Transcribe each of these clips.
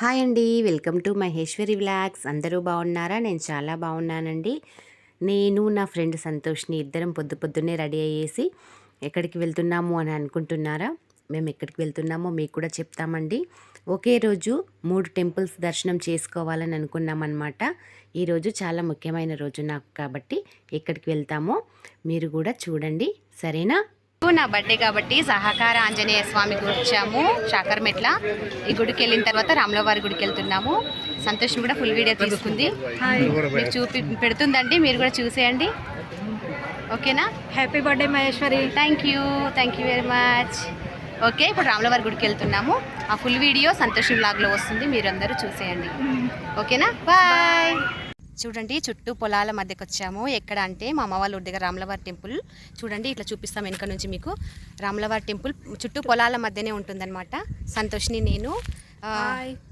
Hi అండి, welcome to Maheshwari vlogs. అందరూ బాగున్నారా? నేను చాలా బాగున్నానండి. నేను నా ఫ్రెండ్ సంతోష్ని ఇద్దరం పొద్దున్నే రెడీ అయ్యేసి ఎక్కడికి వెళ్తున్నాము అని అనుకుంటున్నారా? మేము ఎక్కడికి వెళ్తున్నామో మీకు కూడా చెప్తామండి. ఒకే రోజు 3 టెంపుల్స్ దర్శనం చేసుకోవాలని అనుకున్నామన్నమాట. ఈరోజు చాలా ముఖ్యమైన రోజు నాకు, కాబట్టి ఎక్కడికి వెళ్తామో మీరు కూడా చూడండి, సరేనా? నా బర్త్డే కాబట్టి సహకార ఆంజనేయ స్వామి గుడి వచ్చాము, శాకర్మెట్ల. ఈ గుడికి వెళ్ళిన తర్వాత రాములవారి గుడికి వెళ్తున్నాము. సంతోషం కూడా ఫుల్ వీడియో తీసుకుంది, మీకు చూపి పెడుతుందండి, మీరు కూడా చూసేయండి, ఓకేనా? Happy birthday Maheshwari. Thank you very much. Okay, ఇప్పుడు రాములవారి గుడికి వెళ్తున్నాము. ఆ ఫుల్ వీడియో సంతోషం వ్లాగ్లో వస్తుంది, మీరందరూ చూసేయండి, ఓకేనా? బాయ్. చూడండి, చుట్టూ పొలాల మధ్యకి వచ్చాము. ఎక్కడ అంటే మా అమ్మ వాళ్ళ ఊరి దగ్గర రాములవారి టెంపుల్. చూడండి, ఇట్లా చూపిస్తాం వెనుక నుంచి మీకు. రాములవారి టెంపుల్ చుట్టూ పొలాల మధ్యనే ఉంటుందన్నమాట. సంతోష్ని నేను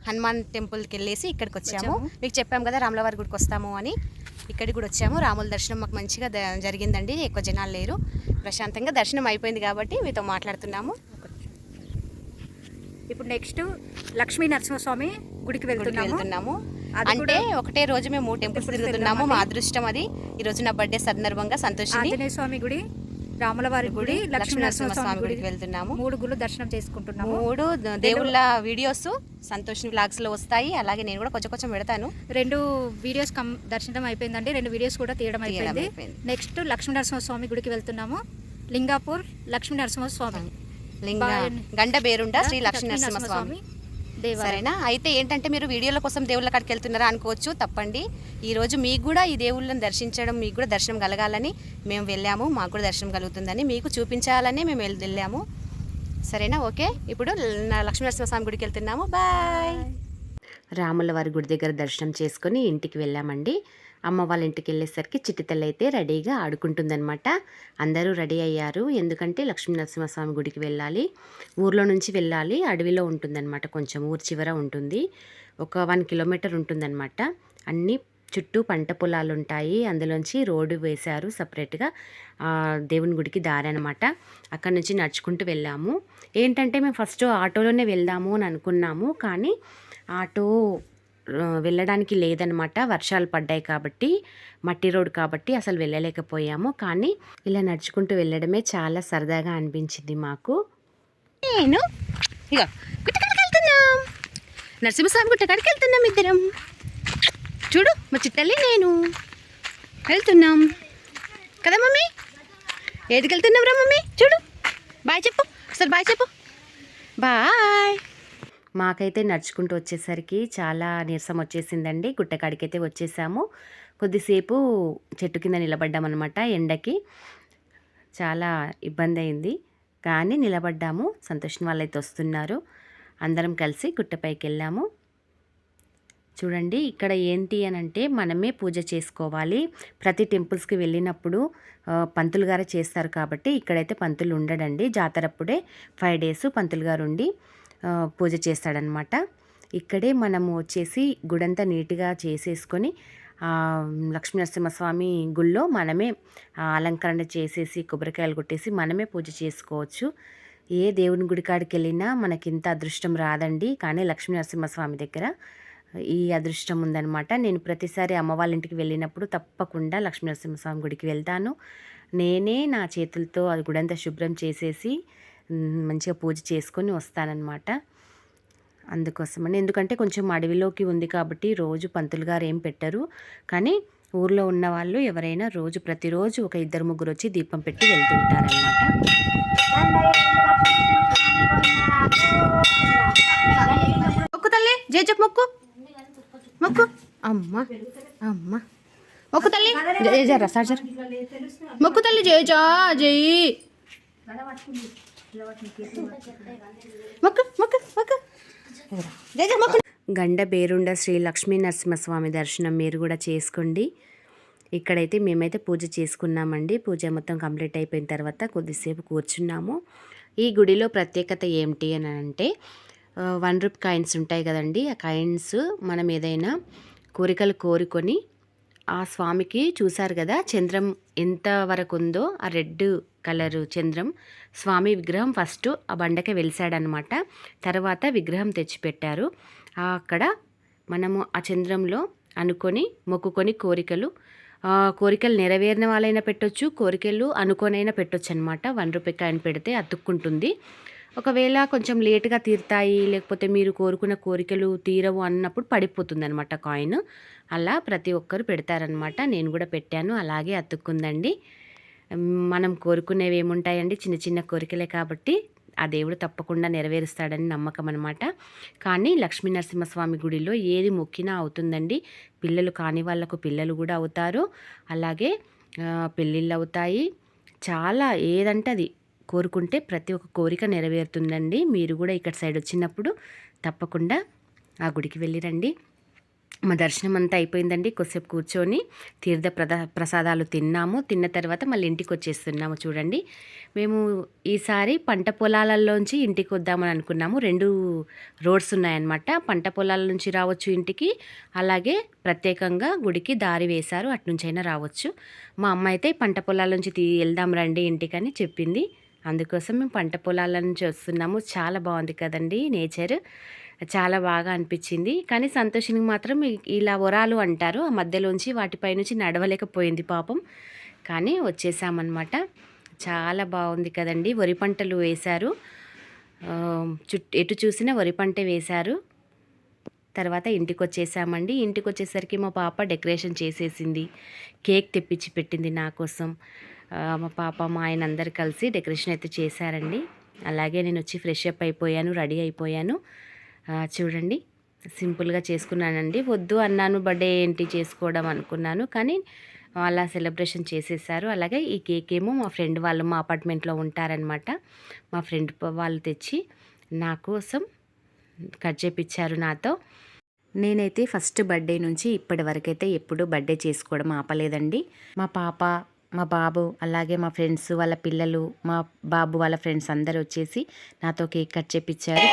హనుమాన్ టెంపుల్కి వెళ్ళేసి ఇక్కడికి వచ్చాము. మీకు చెప్పాము కదా రాములవారి గుడికి వస్తాము అని. ఇక్కడికి కూడా వచ్చాము. రాముల దర్శనం మాకు మంచిగా జరిగిందండి, ఎక్కువ జనాలు లేరు, ప్రశాంతంగా దర్శనం అయిపోయింది కాబట్టి మీతో మాట్లాడుతున్నాము. ఇప్పుడు నెక్స్ట్ లక్ష్మీ నరసింహస్వామి గుడికి వెళ్తున్నాము. అంటే ఒకటే రోజు మేము 3 టెంపుల్స్ తిరుగుతున్నాము. మా అదృష్టం అది. ఈ రోజు నా బర్త్డే సందర్భంగా సంతోషిని ఆంజనేయ స్వామి గుడి, రాములవారి గుడి, లక్ష్మీ నరసింహస్వామి గుడికి వెళ్తున్నాము. 3 గుళ్ళు దర్శనం చేసుకుంటున్నాము. 3 దేవుళ్ళ వీడియోస్ సంతోషిని వ్లాగ్స్ లో వస్తాయి. అలాగే నేను కూడా కొంచెం పెడతాను. 2 వీడియోస్ దర్శనం అయిపోయిందండి, 2 వీడియోస్ కూడా తీయడం అయిపోయింది. నెక్స్ట్ లక్ష్మీ నరసింహస్వామి గుడికి వెళ్తున్నాము. లింగాపూర్ లక్ష్మీ నరసింహస్వామి, గండ బేరుండ శ్రీ లక్ష్మీ నరసింహస్వామి, సరేనా? అయితే ఏంటంటే మీరు వీడియోల కోసం దేవుళ్ళ కాడికి వెళ్తున్నారా అనుకోవచ్చు, తప్పండి. ఈరోజు మీకు కూడా ఈ దేవుళ్ళని దర్శించడం, మీకు కూడా దర్శనం కలగాలని మేము వెళ్ళాము. మాకు కూడా దర్శనం కలుగుతుందని మీకు చూపించాలని మేము వెళ్ళాము, సరేనా? ఓకే, ఇప్పుడు లక్ష్మీనరసింహస్వామి గుడికి వెళ్తున్నాము. బాయ్. రాముల వారి గుడి దగ్గర దర్శనం చేసుకొని ఇంటికి వెళ్ళామండి. అమ్మ వాళ్ళ ఇంటికి వెళ్ళేసరికి చిట్టితల్లి అయితే రెడీగా ఆడుకుంటుందన్నమాట. అందరూ రెడీ అయ్యారు, ఎందుకంటే లక్ష్మీ నరసింహస్వామి గుడికి వెళ్ళాలి. ఊర్లో నుంచి వెళ్ళాలి, అడవిలో ఉంటుందన్నమాట, కొంచెం ఊరు చివర ఉంటుంది, ఒక 1 కిలోమీటర్ ఉంటుందన్నమాట. అన్నీ చుట్టూ పంట పొలాలు ఉంటాయి, అందులోంచి రోడ్డు వేశారు సపరేట్గా దేవుని గుడికి దారి అనమాట. అక్కడ నుంచి నడుచుకుంటూ వెళ్ళాము. ఏంటంటే మేము ఫస్ట్ ఆటోలోనే వెళ్దాము అని అనుకున్నాము, కానీ ఆటో వెళ్ళడానికి లేదనమాట. వర్షాలు పడ్డాయి కాబట్టి, మట్టి రోడ్ కాబట్టి అసలు వెళ్ళలేకపోయాము. కానీ ఇలా నడుచుకుంటూ వెళ్ళడమే చాలా సరదాగా అనిపించింది మాకు. నేను ఇక గుట్టకాడికి వెళ్తున్నాం, నరసింహస్వామి గుట్టకాడికి వెళ్తున్నాం ఇద్దరం. చూడు, మా చిట్టల్లి నేను వెళ్తున్నాం కదా మమ్మీ. ఏదికి వెళ్తున్నాం రా మమ్మీ? చూడు, బాయ్ చెప్పు, ఒకసారి బాయ్ చెప్పు. బాయ్. మాకైతే నడుచుకుంటూ వచ్చేసరికి చాలా నీరసం వచ్చేసిందండి. గుట్టకాడికైతే వచ్చేసాము. కొద్దిసేపు చెట్టు కింద నిలబడ్డామన్నమాట, ఎండకి చాలా ఇబ్బంది అయింది, కానీ నిలబడ్డాము. సంతోషం వాళ్ళైతే వస్తున్నారు, అందరం కలిసి గుట్టపైకి వెళ్ళాము. చూడండి, ఇక్కడ ఏంటి అని అంటే మనమే పూజ చేసుకోవాలి. ప్రతి టెంపుల్స్కి వెళ్ళినప్పుడు పంతులు గారు చేస్తారు కాబట్టి ఇక్కడైతే పంతులు ఉండడండి. జాతరప్పుడే 5 డేస్ పంతులు గారు ఉండి పూజ చేస్తాడనమాట. ఇక్కడే మనము వచ్చేసి గుడంతా నీట్గా చేసేసుకొని లక్ష్మీ నరసింహస్వామి గుళ్ళో మనమే అలంకరణ చేసేసి కొబ్బరికాయలు కొట్టేసి మనమే పూజ చేసుకోవచ్చు. ఏ దేవుని గుడి కాడికి వెళ్ళినా మనకి ఇంత అదృష్టం రాదండి, కానీ లక్ష్మీ నరసింహస్వామి దగ్గర ఈ అదృష్టం ఉందన్నమాట. నేను ప్రతిసారి అమ్మ వాళ్ళ ఇంటికి వెళ్ళినప్పుడు తప్పకుండా లక్ష్మీ నరసింహస్వామి గుడికి వెళ్తాను. నేనే నా చేతులతో అది గుడంతా శుభ్రం చేసేసి మంచిగా పూజ చేసుకొని వస్తానన్నమాట. అందుకోసమని, ఎందుకంటే కొంచెం అడవిలోకి ఉంది కాబట్టి రోజు పంతులు గారు ఏం పెట్టరు, కానీ ఊర్లో ఉన్న వాళ్ళు ఎవరైనా ప్రతిరోజు ఒక 2-3 వచ్చి దీపం పెట్టి వెళ్తుంటారనమాట. మొక్కు తల్లి, జై చెప్పు, మొక్కు మొక్కు. అమ్మ అమ్మ మొక్కు తల్లి, జయ జర సార్ మొక్కు తల్లి, జయ జా జై గండ బేరుండ శ్రీ లక్ష్మీ నరసింహస్వామి దర్శనం మీరు కూడా చేసుకోండి. ఇక్కడైతే మేమైతే పూజ చేసుకున్నామండి. పూజ మొత్తం కంప్లీట్ అయిపోయిన తర్వాత కొద్దిసేపు కూర్చున్నాము. ఈ గుడిలో ప్రత్యేకత ఏమిటి అని అంటే 1 రూపీ కాయిన్స్ ఉంటాయి కదండి, ఆ కాయిన్స్ మనం ఏదైనా కోరికలు కోరుకొని ఆ స్వామికి, చూసారు కదా చంద్రం ఎంత వరకు ఉందో, ఆ రెడ్ కలర్ చంద్రం, స్వామి విగ్రహం ఫస్ట్ ఆ బండకే వెలిసాడనమాట. తర్వాత విగ్రహం తెచ్చిపెట్టారు. అక్కడ మనము ఆ చంద్రంలో అనుకొని మొక్కుకొని కోరికలు నెరవేరిన వాళ్ళైనా పెట్టొచ్చు, కోరికలు అనుకోనైనా పెట్టొచ్చు అనమాట. 1 రూపాయి కాయిన్ పెడితే అతుక్కుంటుంది. ఒకవేళ కొంచెం లేటుగా తీరుతాయి, లేకపోతే మీరు కోరుకున్న కోరికలు తీరవు అన్నప్పుడు పడిపోతుంది అనమాట కాయిన్. అలా ప్రతి ఒక్కరు పెడతారనమాట. నేను కూడా పెట్టాను, అలాగే అతుక్కుందండి. మనం కోరుకునేవి ఏముంటాయండి, చిన్న చిన్న కోరికలే కాబట్టి ఆ దేవుడు తప్పకుండా నెరవేరుస్తాడని నమ్మకం అనమాట. కానీ లక్ష్మీ నరసింహస్వామి గుడిలో ఏది మొక్కినా అవుతుందండి. పిల్లలు కాని వాళ్ళకు పిల్లలు కూడా అవుతారు, అలాగే పెళ్ళిళ్ళు అవుతాయి. చాలా ఏదంటే అది కోరుకుంటే ప్రతి ఒక్క కోరిక నెరవేరుతుందండి. మీరు కూడా ఇక్కడ సైడ్ వచ్చినప్పుడు తప్పకుండా ఆ గుడికి వెళ్ళిరండి. మా దర్శనం అంతా అయిపోయిందండి. కొద్దిసేపు కూర్చొని ప్రసాదాలు తిన్నాము. తిన్న తర్వాత మళ్ళీ ఇంటికి వచ్చేస్తున్నాము. చూడండి, మేము ఈసారి పంట పొలాలలోంచి ఇంటికి వద్దామని అనుకున్నాము. 2 రోడ్స్ ఉన్నాయన్నమాట. పంట పొలాల నుంచి రావచ్చు ఇంటికి, అలాగే ప్రత్యేకంగా గుడికి దారి వేశారు, అటునుంచైనా రావచ్చు. మా అమ్మ అయితే పంట పొలాల నుంచి వెళ్దాం రండి ఇంటికని చెప్పింది. అందుకోసం మేము పంట పొలాల నుంచి వస్తున్నాము. చాలా బాగుంది కదండి నేచర్, చాలా బాగా అనిపించింది. కానీ సంతోషినికి మాత్రం ఇలా వరాలు అంటారు, ఆ మధ్యలోంచి వాటిపై నుంచి నడవలేకపోయింది పాపం. కానీ వచ్చేసామన్నమాట. చాలా బాగుంది కదండి. వరి పంటలు వేశారు, ఎటు చూసినా వరి పంటే వేశారు. తర్వాత ఇంటికి వచ్చేసామండి. ఇంటికి వచ్చేసరికి మా పాప డెకరేషన్ చేసేసింది, కేక్ తెప్పించి పెట్టింది నా కోసం. మా పాప మా ఆయన అందరు కలిసి డెకరేషన్ అయితే చేశారండి. అలాగే నేను వచ్చి ఫ్రెష్ అప్ అయిపోయాను, రెడీ అయిపోయాను. చూడండి, సింపుల్గా చేసుకున్నానండి. వద్దు అన్నాను, బర్త్డే ఏంటి చేసుకోవడం అనుకున్నాను, కానీ అలా సెలబ్రేషన్ చేసేసారు. అలాగే ఈ కేక్ ఏమో మా ఫ్రెండ్ వాళ్ళు మా అపార్ట్మెంట్లో ఉంటారనమాట. మా ఫ్రెండ్ వాళ్ళు తెచ్చి నా కోసం కట్ చేపించారు నాతో. నేనైతే ఫస్ట్ బర్త్డే నుంచి ఇప్పటి వరకైతే ఎప్పుడూ బర్త్డే చేసుకోవడం ఆపలేదండి. మా పాప, మా బాబు, అలాగే మా ఫ్రెండ్స్ వాళ్ళ పిల్లలు, మా బాబు వాళ్ళ ఫ్రెండ్స్ అందరూ వచ్చేసి నాతో కేక్ కట్ చేపించారు.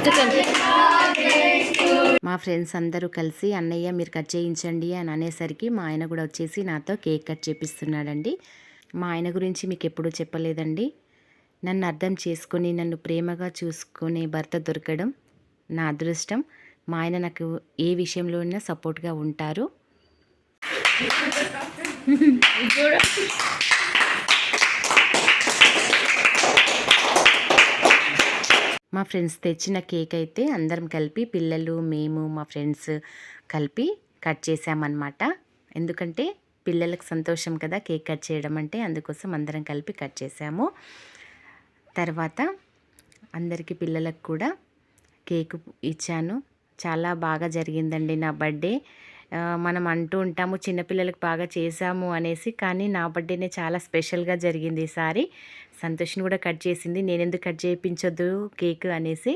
చూడండి, మా ఫ్రెండ్స్ అందరూ కలిసి అన్నయ్య మీరు కట్ చేయించండి అని అనేసరికి మా ఆయన కూడా వచ్చేసి నాతో కేక్ కట్ చేపిస్తున్నాడండి. మా ఆయన గురించి మీకు ఎప్పుడూ చెప్పలేదండి. నన్ను అర్థం చేసుకొని నన్ను ప్రేమగా చూసుకునే భర్త దొరకడం నా అదృష్టం. మా ఆయన నాకు ఏ విషయంలో అయినా సపోర్ట్గా ఉంటారు. మా ఫ్రెండ్స్ తెచ్చిన కేక్ అయితే అందరం కలిపి, పిల్లలు, మేము, మా ఫ్రెండ్స్ కలిపి కట్ చేసామన్నమాట. ఎందుకంటే పిల్లలకు సంతోషం కదా కేక్ కట్ చేయడం అంటే, అందుకోసం అందరం కలిపి కట్ చేసాము. తర్వాత అందరికీ పిల్లలకు కూడా కేక్ ఇచ్చాను. చాలా బాగా జరిగిందండి నా బర్త్డే. మనం అంటూ ఉంటాము చిన్నపిల్లలకు బాగా చేసాము అనేసి, కానీ నా బర్త్డేనే చాలా స్పెషల్గా జరిగింది ఈసారి. సంతోష్ని కూడా కట్ చేసింది, నేనెందుకు కట్ చేయించొద్దు కేక్ అనేసి.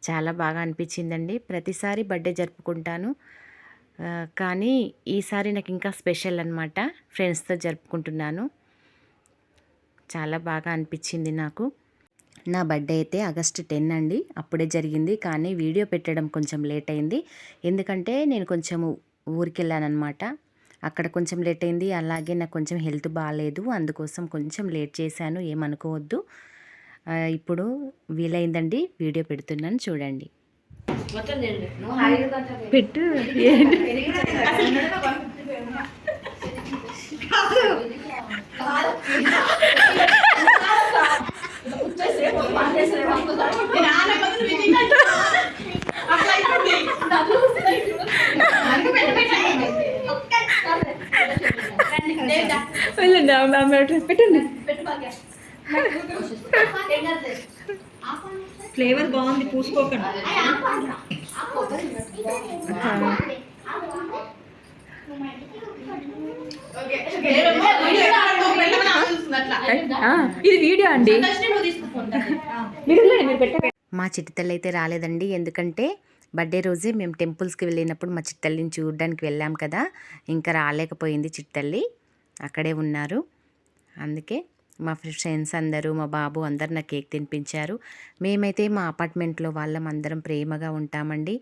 చాలా బాగా అనిపించిందండి. ప్రతిసారి బర్త్డే జరుపుకుంటాను, కానీ ఈసారి నాకు ఇంకా స్పెషల్ అనమాట. ఫ్రెండ్స్తో జరుపుకుంటున్నాను. చాలా బాగా అనిపించింది నాకు. నా బర్త్డే అయితే ఆగస్టు 10 అండి, అప్పుడే జరిగింది. కానీ వీడియో పెట్టడం కొంచెం లేట్ అయింది, ఎందుకంటే నేను కొంచెం ఊరికి వెళ్ళానమాట. అక్కడ కొంచెం లేట్ అయింది. అలాగే నాకు కొంచెం హెల్త్ బాగాలేదు, అందుకోసం కొంచెం లేట్ చేశాను, ఏమనుకోవద్దు. ఇప్పుడు వీలైందండి వీడియో పెడుతున్నాను, చూడండి. పెట్టు. పెట్టండి, ఫ్లేవర్ బాగుంది, పూసుకోకండి. ఇది వీడియో అండి. మా చిట్టితల్లి అయితే రాలేదండి, ఎందుకంటే బర్త్డే రోజే మేము టెంపుల్స్కి వెళ్ళినప్పుడు మా చిట్టల్లిని చూడడానికి వెళ్ళాం కదా, ఇంకా రాలేకపోయింది చిట్టల్లి, అక్కడే ఉన్నారు. అందుకే మా ఫ్రెండ్స్ అందరూ, మా బాబు అందరు నాకు కేక్ తినిపించారు. మేమైతే మా అపార్ట్మెంట్లో వాళ్ళం అందరం ప్రేమగా ఉంటామండి.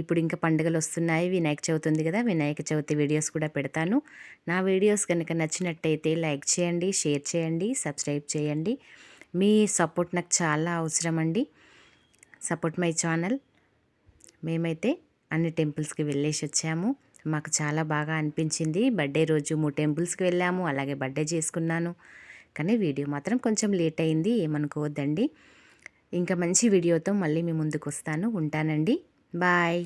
ఇప్పుడు ఇంకా పండుగలు వస్తున్నాయి, వినాయక చవితి ఉంది కదా, వినాయక చవితి వీడియోస్ కూడా పెడతాను. నా వీడియోస్ కనుక నచ్చినట్టయితే లైక్ చేయండి, షేర్ చేయండి, సబ్స్క్రైబ్ చేయండి. మీ సపోర్ట్ నాకు చాలా అవసరం అండి. Support my channel. మేమైతే అన్ని టెంపుల్స్కి వెళ్ళేసి వచ్చాము. మాకు చాలా బాగా అనిపించింది. బర్త్డే రోజు 3 టెంపుల్స్కి వెళ్ళాము, అలాగే బర్త్డే చేసుకున్నాను. కానీ వీడియో మాత్రం కొంచెం లేట్ అయింది, ఏమనుకోవద్దండి. ఇంకా మంచి వీడియోతో మళ్ళీ మీ ముందుకు వస్తాను. ఉంటానండి. బాయ్.